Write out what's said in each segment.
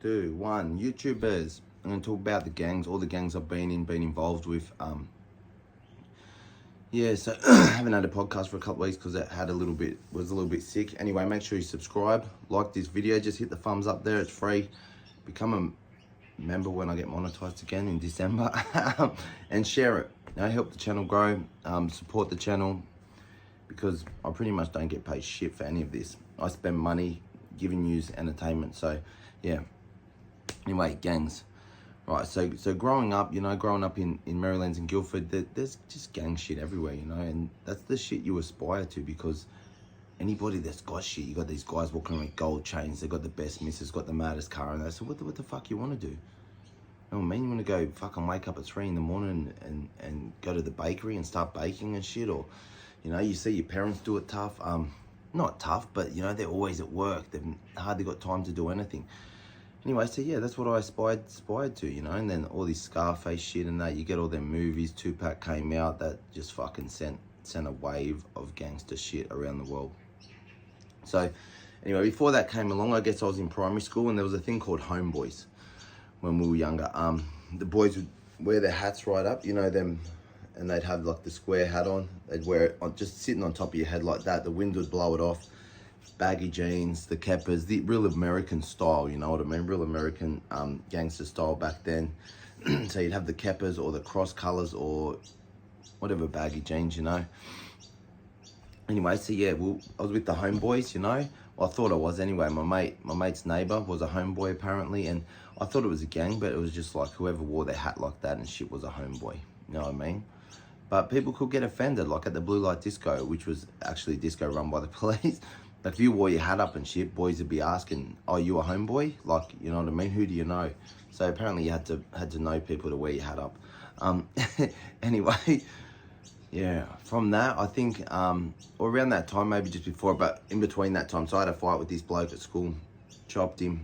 2, 1. YouTubers. I'm going to talk about the gangs, all the gangs I've been involved with. Yeah, so I haven't had a podcast for a couple of weeks because it was a little bit sick. Anyway, make sure you subscribe, like this video, just hit the thumbs up there, it's free. Become a member when I get monetized again in December. And share it, help the channel grow, support the channel, because I pretty much don't get paid shit for any of this. I spend money giving you entertainment, so yeah. Anyway, gangs. Right, so growing up, in Marylands and Guildford, there's just gang shit everywhere, and that's the shit you aspire to, because anybody that's got shit, you got these guys walking around with gold chains, they got the best missus, got the maddest car, and they say, what the fuck you want to do? You know what I mean? You want to go fucking wake up at 3 in the morning and go to the bakery and start baking and shit, or, you see your parents do it tough. Not tough, but, they're always at work. They've hardly got time to do anything. Anyway, so yeah, that's what I aspired to, and then all this Scarface shit and that, you get all them movies, Tupac came out, that just fucking sent a wave of gangster shit around the world. So, anyway, before that came along, I guess I was in primary school, and there was a thing called homeboys when we were younger. The boys would wear their hats right up, them, and they'd have like the square hat on. They'd wear it just sitting on top of your head like that. The wind would blow it off. Baggy jeans, the keppers, the real American style, you know what I mean? Real American gangster style back then. So you'd have the keppers or the cross colors or whatever, baggy jeans, Anyway, so yeah, I was with the homeboys, Well, I thought I was anyway. My mate's neighbor was a homeboy apparently, and I thought it was a gang, but it was just like whoever wore their hat like that and shit was a homeboy, you know what I mean? But people could get offended, like at the Blue Light Disco, which was actually a disco run by the police. Like if you wore your hat up and shit, boys would be asking, "Oh, you a homeboy?" Like, you know what I mean? Who do you know? So apparently you had to know people to wear your hat up. Anyway, yeah. From that, I think, or around that time, maybe just before, but in between that time, so I had a fight with this bloke at school, chopped him.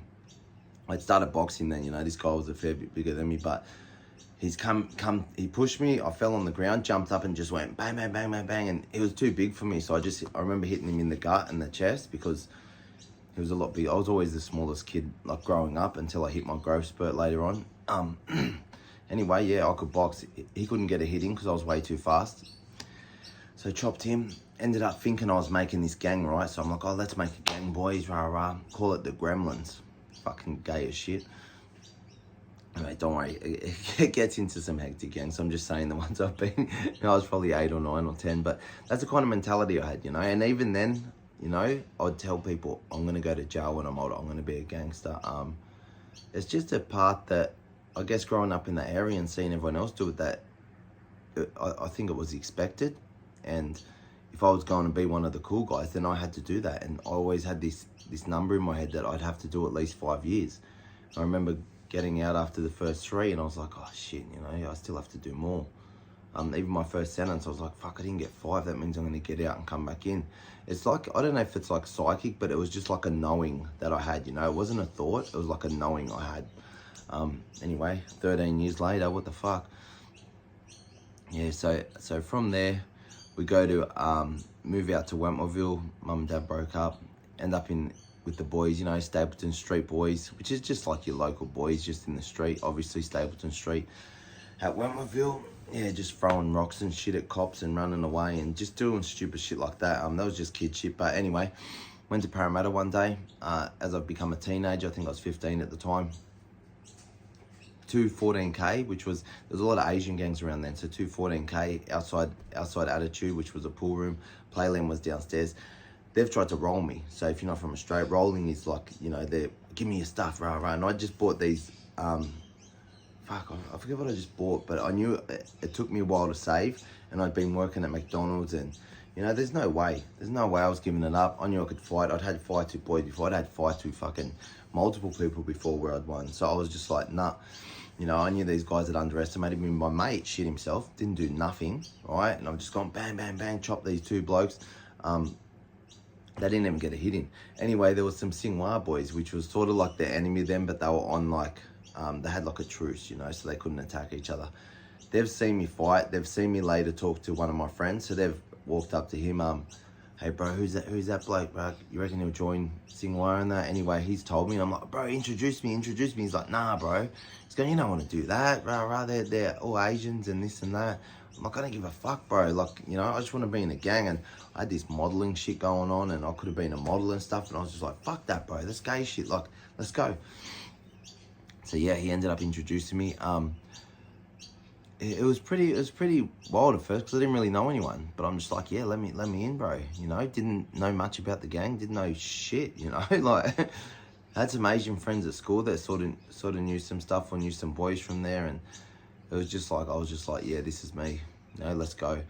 I'd started boxing then, This guy was a fair bit bigger than me, but he's he pushed me, I fell on the ground, jumped up and just went bang, bang, bang, bang, bang, and it was too big for me, so I remember hitting him in the gut and the chest, because he was a lot big. I was always the smallest kid, like growing up, until I hit my growth spurt later on. Anyway, yeah, I could box. He couldn't get a hit in because I was way too fast. So chopped him, ended up thinking I was making this gang, right? So I'm like, oh, let's make a gang, boys, rah, rah. Call it the Gremlins. Fucking gay as shit. Anyway, don't worry, it gets into some hectic gangs. So I'm just saying the ones I've been, I was probably 8 or 9 or 10, but that's the kind of mentality I had, And even then, I'd tell people, I'm going to go to jail when I'm older. I'm going to be a gangster. It's just a part that, I guess, growing up in that area and seeing everyone else do it, that I think it was expected. And if I was going to be one of the cool guys, then I had to do that. And I always had this number in my head that I'd have to do at least 5 years. I remember getting out after the first 3, and I was like, oh shit, I still have to do more. Even my first sentence, I was like, fuck, I didn't get 5. That means I'm going to get out and come back in. It's like, I don't know if it's like psychic, but it was just like a knowing that I had, It wasn't a thought, it was like a knowing I had. Anyway, 13 years later, what the fuck? Yeah, so from there, we go to move out to Wentworthville. Mum and Dad broke up, end up with the boys, Stapleton Street boys, which is just like your local boys, just in the street, obviously Stapleton Street. At Wentworthville, yeah, just throwing rocks and shit at cops and running away and just doing stupid shit like that. That was just kid shit. But anyway, went to Parramatta one day, as I've become a teenager. I think I was 15 at the time. 214K, which was, there was a lot of Asian gangs around then, so 214K, outside Attitude, which was a pool room, Playland was downstairs. They've tried to roll me. So if you're not from Australia, rolling is like, they're, give me your stuff, rah, rah. And I just bought these, I forget what I just bought, but I knew it took me a while to save, and I'd been working at McDonald's, and, there's no way I was giving it up. I knew I could fight. I'd had fights with boys before. I'd had fights with fucking multiple people before where I'd won. So I was just like, nah. I knew these guys had underestimated me. My mate shit himself, didn't do nothing, right? And I've just gone bang, bang, bang, chop these 2 blokes. They didn't even get a hit in. Anyway, there was some Singwa boys, which was sort of like the enemy of them, but they were on like, they had like a truce, so they couldn't attack each other. They've seen me fight. They've seen me later talk to one of my friends, so they've walked up to him. hey bro, who's that bloke, bro? You reckon he'll join Singwire and that? Anyway, he's told me, and I'm like, bro, introduce me. He's like, nah, bro. He's going, you don't want to do that, bro. They're all Asians and this and that. I'm like, I don't give a fuck, bro. Like, you know, I just want to be in a gang. And I had this modeling shit going on, and I could have been a model and stuff. And I was just like, fuck that, bro. That's gay shit. Like, let's go. So yeah, he ended up introducing me. It was pretty wild at first because I didn't really know anyone. But I'm just like, yeah, let me in, bro. You know, didn't know much about the gang, didn't know shit. You know, like had some Asian friends at school that sort of knew some stuff or knew some boys from there, and it was just like I was just like, yeah, this is me. You know, let's go.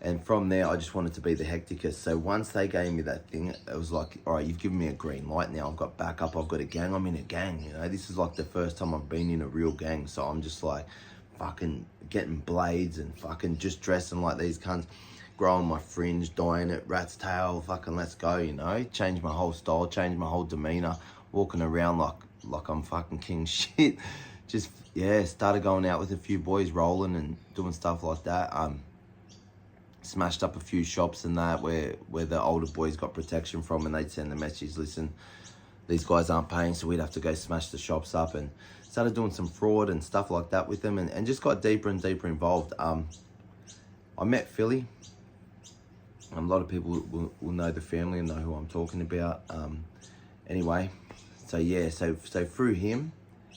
And from there, I just wanted to be the hecticest. So once they gave me that thing, it was like, all right, you've given me a green light now. I've got backup. I've got a gang. I'm in a gang. You know, this is like the first time I've been in a real gang. So I'm just like, fucking getting blades and fucking just dressing like these cunts, growing my fringe, dyeing it, rat's tail, fucking let's go, you know. Change my whole style, change my whole demeanor, walking around like I'm fucking king shit. Just, yeah, started going out with a few boys, rolling and doing stuff like that. Smashed up a few shops and that where the older boys got protection from, and they'd send the message, listen, these guys aren't paying, so we'd have to go smash the shops up, and started doing some fraud and stuff like that with them, and just got deeper and deeper involved. I met Philly. A lot of people will know the family and know who I'm talking about. Anyway, so yeah, so through him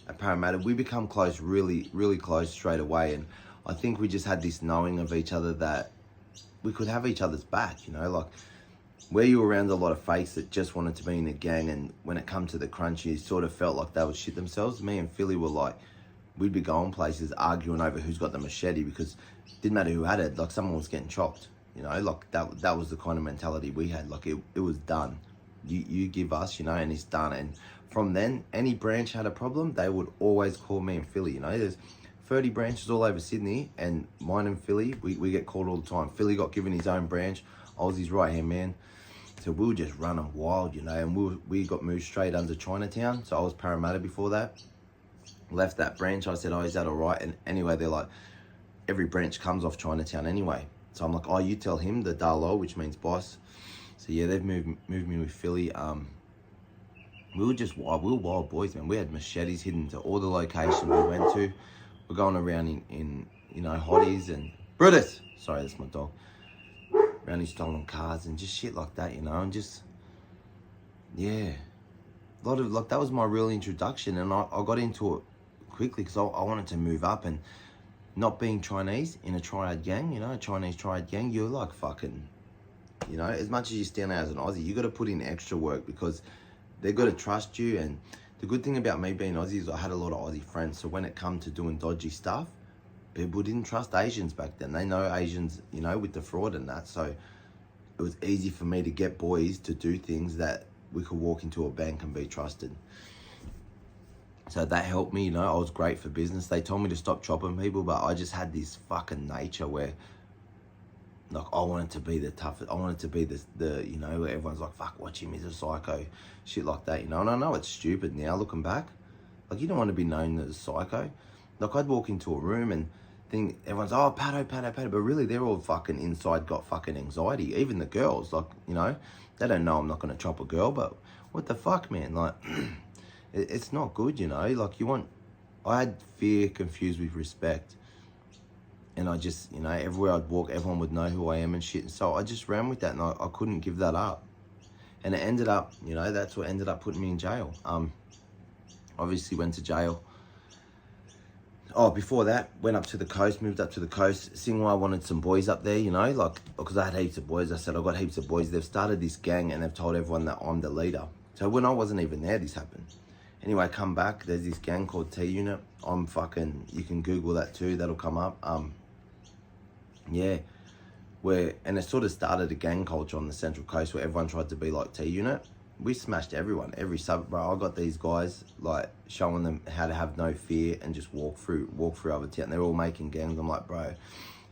at Parramatta, we become close, really, really close straight away, and I think we just had this knowing of each other that we could have each other's back, you know, like where you were around a lot of fakes that just wanted to be in a gang, and when it come to the crunch, you sort of felt like they would shit themselves. Me and Philly were like, we'd be going places arguing over who's got the machete, because it didn't matter who had it, like someone was getting chopped, you know, like that was the kind of mentality we had. Like it was done. You give us, you know, and it's done. And from then, any branch had a problem, they would always call me and Philly, you know. There's 30 branches all over Sydney, and mine and Philly, we get called all the time. Philly got given his own branch. I was his right-hand man. So we were just running wild, you know, and we got moved straight under Chinatown. So I was Parramatta before that. Left that branch. I said, oh, is that all right? And anyway, they're like, every branch comes off Chinatown anyway. So I'm like, oh, you tell him, the Dalo, which means boss. So yeah, they've moved me with Philly. We were just wild. We were wild boys, man. We had machetes hidden to all the locations we went to. We're going around in you know, hotties and Brutus. Sorry, that's my dog. Around in stolen cars and just shit like that, you know, and just, yeah, a lot of, like, that was my real introduction, and I got into it quickly because I wanted to move up, and not being Chinese in a triad gang, you know, a Chinese triad gang, you're like fucking, you know, as much as you stand out as an Aussie, you got to put in extra work because they've got to trust you. And the good thing about me being Aussie is I had a lot of Aussie friends, so when it come to doing dodgy stuff, people didn't trust Asians back then. They know Asians, you know, with the fraud and that. So it was easy for me to get boys to do things that we could walk into a bank and be trusted. So that helped me, you know. I was great for business. They told me to stop chopping people, but I just had this fucking nature where, like, I wanted to be the toughest. I wanted to be the you know, where everyone's like, fuck, watch him, he's a psycho. Shit like that, you know. And I know it's stupid now looking back. Like, you don't want to be known as a psycho. Like, I'd walk into a room and think everyone's, oh, Pato, but really they're all fucking inside got fucking anxiety. Even the girls, like, you know, they don't know I'm not going to chop a girl, but what the fuck, man? Like, it's not good, you know. Like, I had fear confused with respect, and I just, you know, everywhere I'd walk, everyone would know who I am and shit. And so I just ran with that, and I couldn't give that up. And it ended up, you know, that's what ended up putting me in jail. Obviously went to jail. Oh, before that, went up to the coast, moved up to the coast. Singwai wanted some boys up there, you know, like, because I had heaps of boys. I said, I've got heaps of boys. They've started this gang and they've told everyone that I'm the leader. So when I wasn't even there, this happened. Anyway, I come back. There's this gang called T-Unit. I'm fucking, you can Google that too. That'll come up. Yeah. And it sort of started a gang culture on the Central Coast where everyone tried to be like T-Unit. We smashed everyone, every sub, bro. I got these guys, like, showing them how to have no fear and just walk through other town. They're all making gangs. I'm like, bro.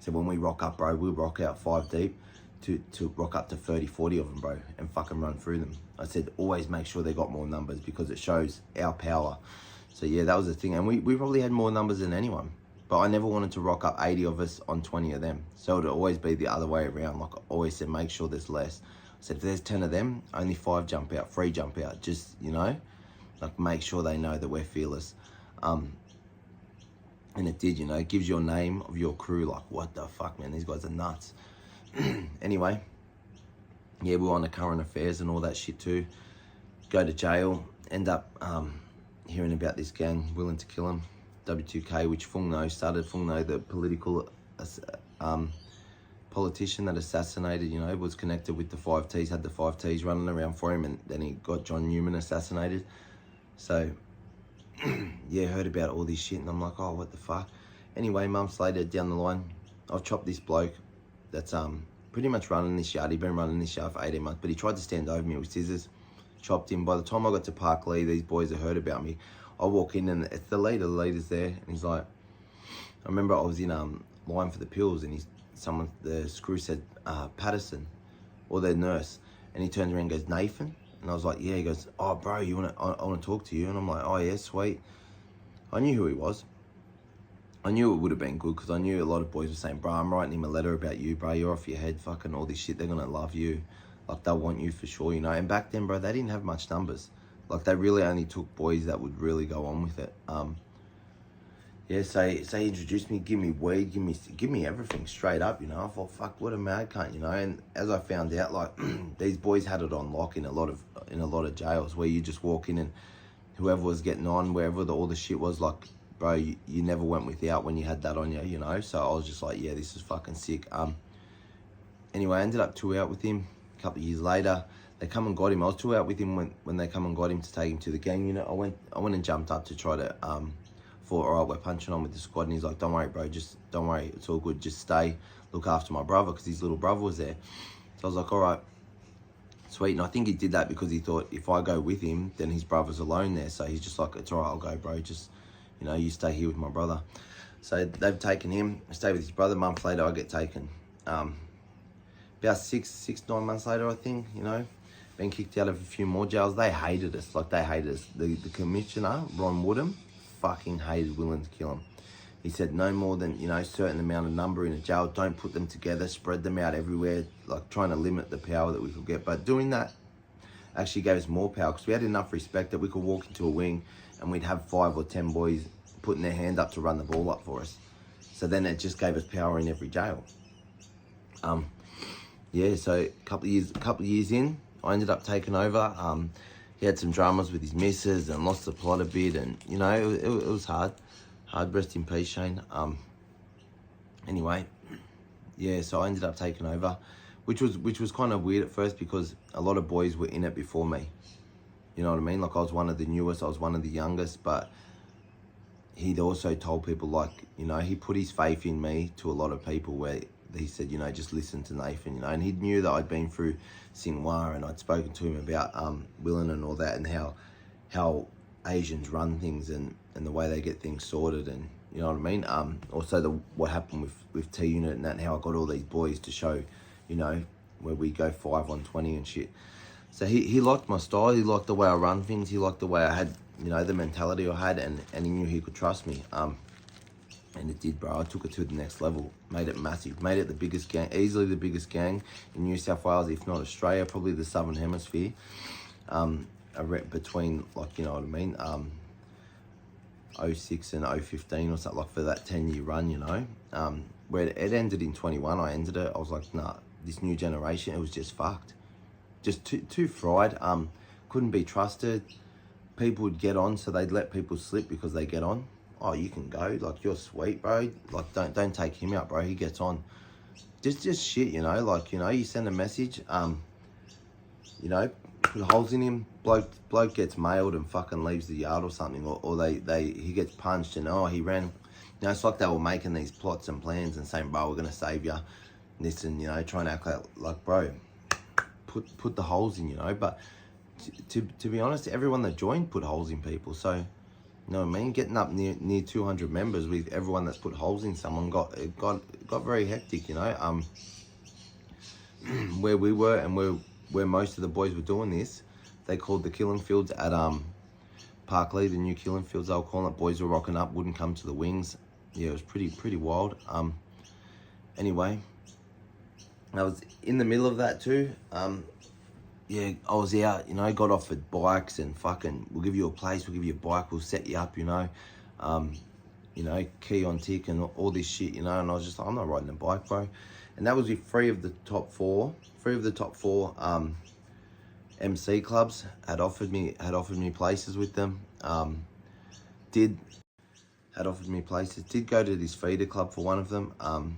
So when we rock up, bro, we'll rock out 5 deep to rock up to 30, 40 of them, bro, and fucking run through them. I said, always make sure they got more numbers because it shows our power. So yeah, that was the thing. And we probably had more numbers than anyone. But I never wanted to rock up 80 of us on 20 of them. So it'd always be the other way around. Like I always said, make sure there's less. said, if there's 10 of them, only 5 jump out, 3 jump out. Just, you know, like make sure they know that we're fearless. And it did, you know, it gives your name of your crew, like, what the fuck, man, these guys are nuts. Anyway, yeah, we were on the current affairs and all that shit too. Go to jail, end up hearing about this gang willing to kill him, W2K, which Fung No started. Fung No, the political politician that assassinated, you know, was connected with the 5Ts, had the 5Ts running around for him, and then he got John Newman assassinated. So, yeah, heard about all this shit, and I'm like, oh, what the fuck? Anyway, months later, down the line, I've chopped this bloke that's pretty much running this yard. He'd been running this yard for 18 months, but he tried to stand over me with scissors, chopped him. By the time I got to Park Lee, these boys had heard about me. I walk in, and it's the leader's there, and he's like, I remember I was in line for the pills, and the screw said Patterson, or their nurse, and he turns around and goes, Nathan? And I was like, yeah. He goes, oh, bro, I want to talk to you. And I'm like, oh, yeah, sweet. I knew who he was. I knew it would have been good, because I knew a lot of boys were saying, bro, I'm writing him a letter about you, bro. You're off your head, fucking all this shit. They're going to love you. Like, they'll want you for sure, you know. And back then, bro, they didn't have much numbers. Like, they really only took boys that would really go on with it. Yeah, so he introduced me, give me weed, give me everything straight up, you know. I thought, fuck, what a mad cunt, you know. And as I found out, like, these boys had it on lock in a lot of jails, where you just walk in and whoever was getting on, wherever all the shit was, like, bro, you never went without when you had that on you, you know. So I was just like, yeah, this is fucking sick. Anyway, I ended up 2 out with him. A couple of years later, they come and got him. I was 2 out with him when they come and got him to take him to the gang unit. I went and jumped up to try to thought, all right, we're punching on with the squad, and he's like, don't worry, bro, just don't worry, it's all good, just stay, look after my brother, because his little brother was there. So I was like, all right, sweet. And I think he did that because he thought, if I go with him, then his brother's alone there. So he's just like, it's all right, I'll go, bro, just, you know, you stay here with my brother. So they've taken him, I stay with his brother. A month later, I get taken. About 9 months later, I think, you know, been kicked out of a few more jails. They hated us, like, they hated us. The commissioner, Ron Woodham, fucking hated willing to kill him. He said no more than, you know, a certain amount of number in a jail. Don't put them together, spread them out everywhere, like trying to limit the power that we could get. But doing that actually gave us more power, because we had enough respect that we could walk into a wing and we'd have 5 or 10 boys putting their hand up to run the ball up for us. So then it just gave us power in every jail. Yeah, so a couple of years in, I ended up taking over. He had some dramas with his missus and lost the plot a bit, and you know, it was hard. Rest in peace, Shane. Anyway, yeah, so I ended up taking over, which was kind of weird at first, because a lot of boys were in it before me. You know what I mean? Like, I was one of the newest, I was one of the youngest, but he'd also told people, like, you know, he put his faith in me to a lot of people, where he said, you know, just listen to Nathan, you know. And he knew that I'd been through Sinwar, and I'd spoken to him about Willen and all that, and how Asians run things, and the way they get things sorted, and you know what I mean. Also what happened with T Unit and that, and how I got all these boys to show, you know, where we go 5 on 20 and shit. So he liked my style, he liked the way I run things, he liked the way I had, you know, the mentality I had, and he knew he could trust me. And it did, bro. I took it to the next level, made it massive, made it the biggest gang, easily the biggest gang in New South Wales, if not Australia, probably the Southern Hemisphere. Between, like, you know what I mean, 06 and 015 or something, like, for that 10-year run, you know. Where it ended in 21, I ended it. I was like, nah, this new generation, it was just fucked. Just too fried. Couldn't be trusted. People would get on, so they'd let people slip because they get on. Oh, you can go, like, you're sweet, bro. Like, don't take him out, bro. He gets on. Just shit, you know. Like, you know, you send a message, you know, put holes in him. Bloke gets mailed and fucking leaves the yard or something, or he gets punched, and oh, he ran. You know, it's like they were making these plots and plans and saying, bro, we're gonna save you, this, and you know, trying to act like bro, put the holes in, you know. But to be honest, everyone that joined put holes in people, so. You know what I mean? Getting up near 200 members with everyone that's put holes in someone got very hectic, you know. Where we were and where most of the boys were doing this, they called the killing fields at Park Lee, the new killing fields they were calling it. Boys were rocking up, wouldn't come to the wings. Yeah, it was pretty wild. Anyway, I was in the middle of that too. yeah, I was out, you know, got offered bikes and fucking, we'll give you a place, we'll give you a bike, we'll set you up, you know. You know, key on tick and all this shit, you know, and I was just like, I'm not riding a bike, bro. And that was with three of the top four MC clubs had offered me places with them. Did go to this feeder club for one of them. And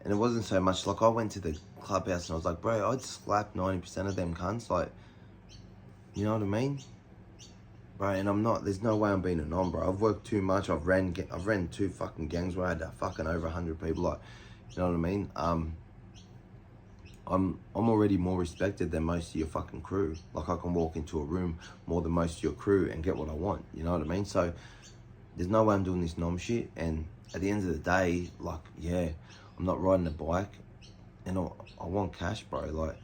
it wasn't so much, like I went to the clubhouse and I was like, bro, I'd slap 90% of them cunts, like, you know what I mean? Bro, and I'm not, there's no way I'm being a non, bro. I've worked too much. I've ran 2 fucking gangs where I had fucking over 100 people, like, you know what I mean? I'm already more respected than most of your fucking crew. Like, I can walk into a room more than most of your crew and get what I want, you know what I mean? So there's no way I'm doing this nom shit. And at the end of the day, like, yeah, I'm not riding a bike and I want cash, bro. Like,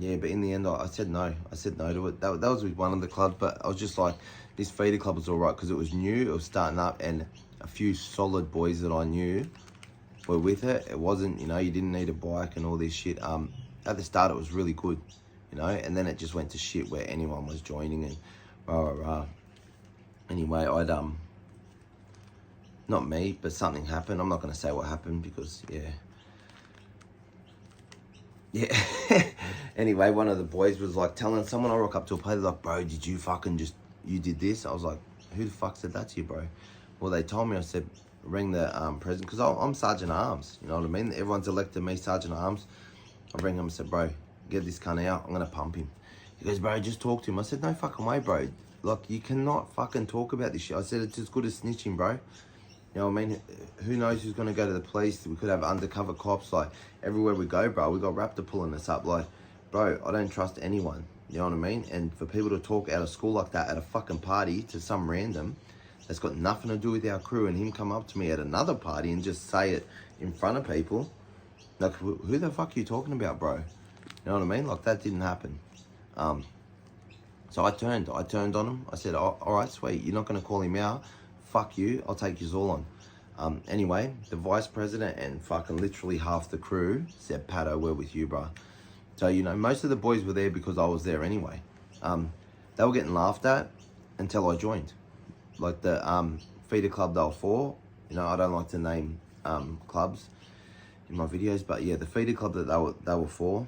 yeah, but in the end, I said no. I said no to it. That was with one of the clubs, but I was just like, this feeder club was all right because it was new, it was starting up, and a few solid boys that I knew were with it. It wasn't, you know, you didn't need a bike and all this shit. At the start, it was really good, you know, and then it just went to shit where anyone was joining and rah, rah, rah. Anyway, not me, but something happened. I'm not going to say what happened because, yeah. Anyway, one of the boys was like telling someone, I rock up to a place, like, bro, did you fucking you did this? I was like, who the fuck said that to you, bro? Well, they told me, I said, ring the president, because I'm Sergeant Arms, you know what I mean? Everyone's elected me Sergeant Arms. I ring him and said, bro, get this cunt out, I'm going to pump him. He goes, bro, just talk to him. I said, no fucking way, bro. Like, you cannot fucking talk about this shit. I said, it's as good as snitching, bro. You know what I mean? Who knows who's going to go to the police? We could have undercover cops, like, everywhere we go, bro. We got Raptor pulling us up. Like, bro, I don't trust anyone. You know what I mean? And for people to talk out of school like that at a fucking party to some random that's got nothing to do with our crew, and him come up to me at another party and just say it in front of people, like, who the fuck are you talking about, bro? You know what I mean? Like, that didn't happen. So I turned on him. I said, all right, sweet. You're not going to call him out. Fuck you, I'll take you all on. Anyway, the vice president and fucking literally half the crew said, Pato, we're with you, bro. So, you know, most of the boys were there because I was there anyway. They were getting laughed at until I joined. Like the feeder club they were for, you know, I don't like to name clubs in my videos, but yeah, the feeder club that they were for,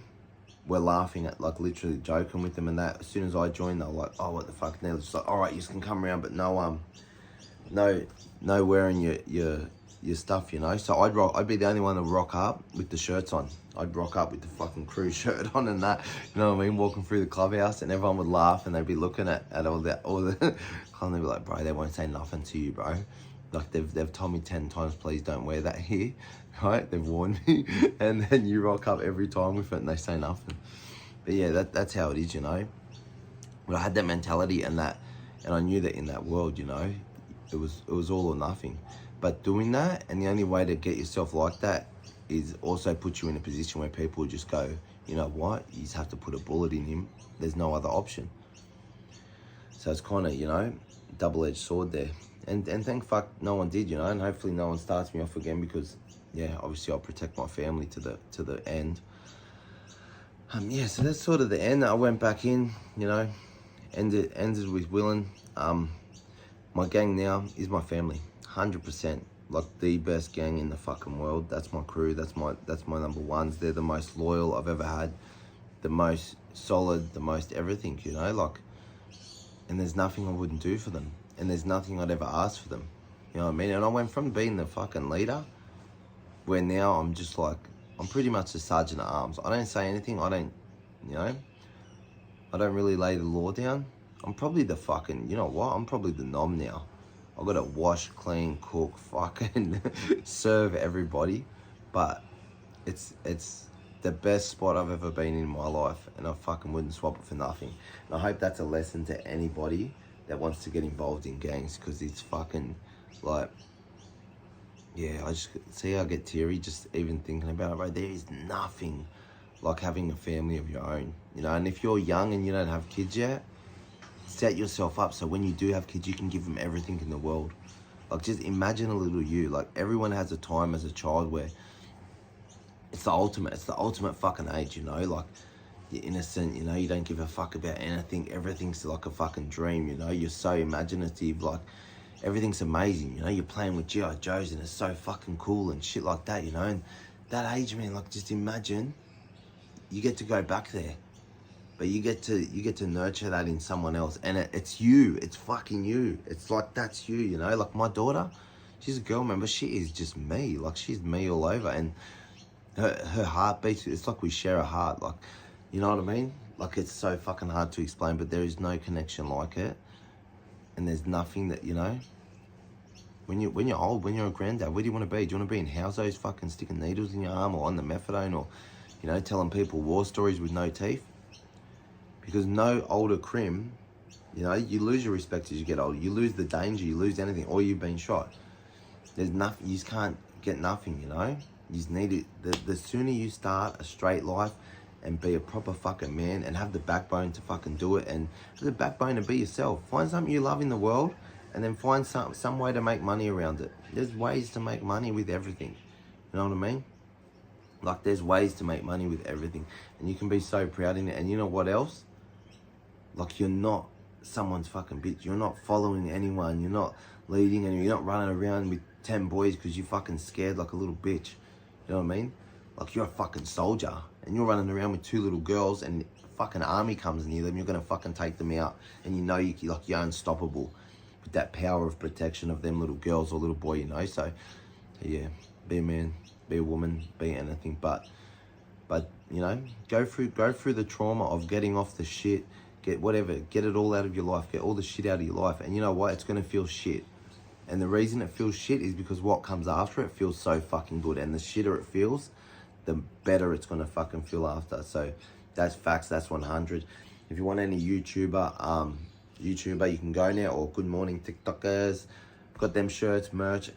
we're laughing at, like, literally joking with them and that. As soon as I joined, they were like, oh, what the fuck? And they're just like, all right, you can come around, but no wearing your stuff, you know. So I'd be the only one to rock up with the shirts on. I'd rock up with the fucking crew shirt on and that, you know what I mean, walking through the clubhouse, and everyone would laugh and they'd be looking at all the and they'd be like, bro, they won't say nothing to you, bro. Like, they've told me 10 times, please don't wear that here, right? They've warned me, and then you rock up every time with it and they say nothing. But yeah, that's how it is, you know. But I had that mentality and I knew that in that world, you know, it was all or nothing. But doing that, and the only way to get yourself like that is also put you in a position where people just go, you know what, you just have to put a bullet in him. There's no other option. So it's kind of, you know, double-edged sword there. And thank fuck no one did, you know, and hopefully no one starts me off again because, yeah, obviously I'll protect my family to the end. Yeah, so that's sort of the end. I went back in, you know, ended with Willen. My gang now is my family, 100%. Like, the best gang in the fucking world. That's my crew. That's my number ones. They're the most loyal I've ever had, the most solid, the most everything, you know. Like, and there's nothing I wouldn't do for them, and there's nothing I'd ever ask for them. You know what I mean? And I went from being the fucking leader, where now I'm just like, I'm pretty much a sergeant at arms. I don't say anything. I don't, you know, I don't really lay the law down. I'm probably the fucking, you know what? I'm probably the nom now. I've got to wash, clean, cook, fucking serve everybody. But it's the best spot I've ever been in my life, and I fucking wouldn't swap it for nothing. And I hope that's a lesson to anybody that wants to get involved in gangs, because it's fucking, like, yeah, I just see I get teary just even thinking about it, bro. There is nothing like having a family of your own, you know. And if you're young and you don't have kids yet, set yourself up so when you do have kids, you can give them everything in the world. Like, just imagine a little you. Like, everyone has a time as a child where it's the ultimate fucking age, you know, like, you're innocent, you know, you don't give a fuck about anything, everything's like a fucking dream, you know, you're so imaginative, like, everything's amazing, you know, you're playing with G.I. Joes and it's so fucking cool and shit like that, you know, and that age, man, like, just imagine you get to go back there, but you get to nurture that in someone else, and it's you, it's fucking you, it's like, that's you, you know, like, my daughter, she's a girl, member, she is just me, like, she's me all over, and her heart beats, it's like we share a heart, like, you know what I mean? Like, it's so fucking hard to explain, but there is no connection like it. And there's nothing that, you know, when you're old, when you're a granddad, where do you want to be? Do you want to be in houses fucking sticking needles in your arm, or on the methadone, or, you know, telling people war stories with no teeth? Because no older crim, you know, you lose your respect as you get older. You lose the danger, you lose anything, or you've been shot. There's nothing, you just can't get nothing, you know? You just need it. The sooner you start a straight life and be a proper fucking man and have the backbone to fucking do it, and have the backbone to be yourself. Find something you love in the world, and then find some way to make money around it. There's ways to make money with everything. You know what I mean? Like, there's ways to make money with everything. And you can be so proud in it. And you know what else? Like, you're not someone's fucking bitch. You're not following anyone. You're not leading, and you're not running around with 10 boys because you're fucking scared like a little bitch. You know what I mean? Like, you're a fucking soldier, and you're running around with 2 little girls, and fucking army comes near them, you're gonna fucking take them out, and you know you're unstoppable with that power of protection of them little girls or little boy, you know. So yeah, be a man, be a woman, be anything, but you know, go through the trauma of getting off the shit, get it all out of your life, get all the shit out of your life, and you know what? It's gonna feel shit. And the reason it feels shit is because what comes after it feels so fucking good. And the shitter it feels, the better it's gonna fucking feel after. So that's facts, that's 100. If you want any YouTuber, you can go now, or Good Morning TikTokers. Got them shirts, merch,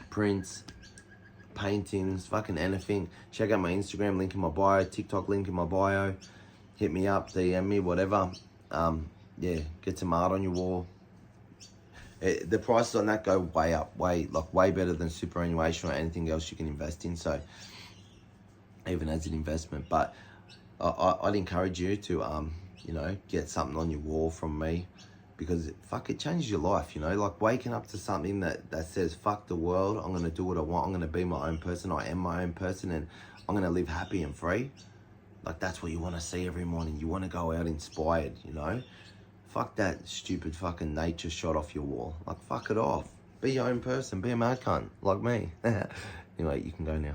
prints, paintings, fucking anything. Check out my Instagram, link in my bio, TikTok link in my bio. Hit me up, DM me, whatever. Yeah, get some art on your wall. The prices on that go way up, way better than superannuation or anything else you can invest in. So even as an investment, but I'd encourage you to you know, get something on your wall from me, because it changes your life, you know. Like, waking up to something that says fuck the world, I'm gonna do what I want, I'm gonna be my own person, I am my own person, and I'm gonna live happy and free. Like, that's what you want to see every morning. You want to go out inspired, you know. Fuck that stupid fucking nature shot off your wall. Like, fuck it off. Be your own person. Be a mad cunt like me. Anyway, you can go now.